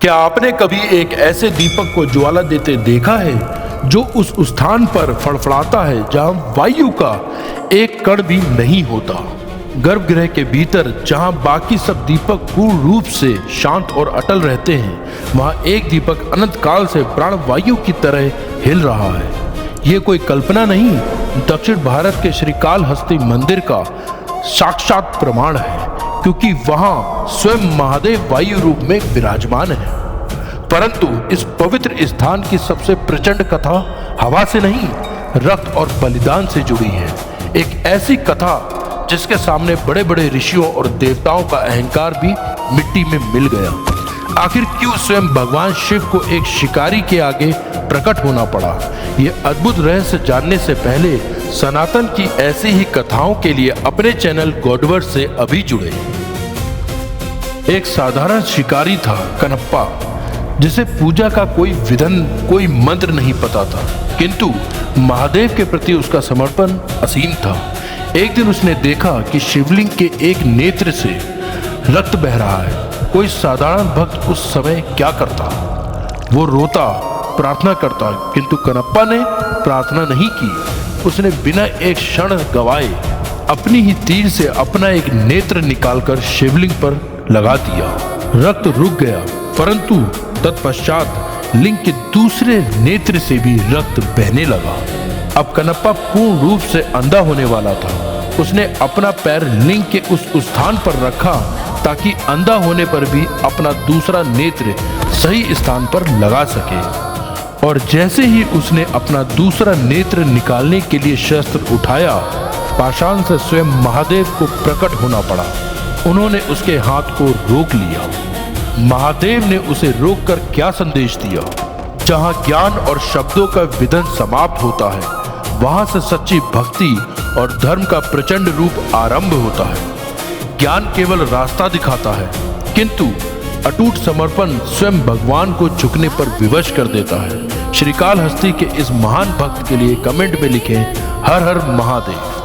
क्या आपने कभी एक ऐसे दीपक को ज्वाला देते देखा है जो उस स्थान पर फड़फड़ाता है जहां वायु का एक कण भी नहीं होता? गर्भगृह के भीतर जहां बाकी सब दीपक पूर्ण रूप से शांत और अटल रहते हैं, वहां एक दीपक अनंत काल से प्राण वायु की तरह हिल रहा है। ये कोई कल्पना नहीं, दक्षिण भारत के श्रीकालहस्ती मंदिर का साक्षात प्रमाण है, क्योंकि वहां स्वयं महादेव वायु रूप में विराजमान है। परंतु इस पवित्र स्थान की सबसे प्रचंड कथा हवा से नहीं, रक्त और बलिदान से जुड़ी है। एक ऐसी कथा जिसके सामने बड़े बड़े ऋषियों और देवताओं का अहंकार भी मिट्टी में मिल गया। आखिर क्यों स्वयं भगवान शिव को एक शिकारी के आगे प्रकट होना पड़ा? ये अद्भुत रहस्य जानने से पहले सनातन की ऐसी ही कथाओं के लिए अपने चैनल गॉडवर्ड से अभी जुड़े। एक साधारण शिकारी था कनप्पा, जिसे पूजा का कोई विधन, कोई मंत्र नहीं पता था, किंतु महादेव के प्रति उसका समर्पण असीम था। एक दिन उसने देखा कि शिवलिंग के एक नेत्र से रक्त बह रहा है। कोई साधारण भक्त उस समय क्या करता? वो रोता, प्रार्थना करता, किंतु कनप्पा ने प्रार्थना नहीं की। उसने बिना एक क्षण गवाए अपनी ही तीर से अपना एक नेत्र निकालकर शिवलिंग पर लगा दिया। रक्त रुक गया, परंतु तत्पश्चात लिंग के दूसरे नेत्र से भी रक्त बहने लगा। अब कनप्पा पूर्ण रूप से अंधा होने वाला था। उसने अपना पैर लिंग के उस स्थान पर रखा ताकि अंधा होने पर भी अपना दूसरा नेत्र सही स्थान पर लगा सके। और जैसे ही उसने अपना दूसरा नेत्र निकालने के लिए शस्त्र उठाया, पाषाण से स्वयं महादेव को प्रकट होना पड़ा। उन्होंने उसके हाथ को रोक लिया। महादेव ने उसे रोककर क्या संदेश दिया? जहां ज्ञान और शब्दों का विधन समाप्त होता है, वहां से सच्ची भक्ति और धर्म का प्रचंड रूप आरंभ होता है। ज्ञान केवल रास्ता दिखाता है, किंतु अटूट समर्पण स्वयं भगवान को झुकने पर विवश कर देता है। श्रीकालहस्ती के इस महान भक्त के लिए कमेंट में लिखें, हर हर महादेव।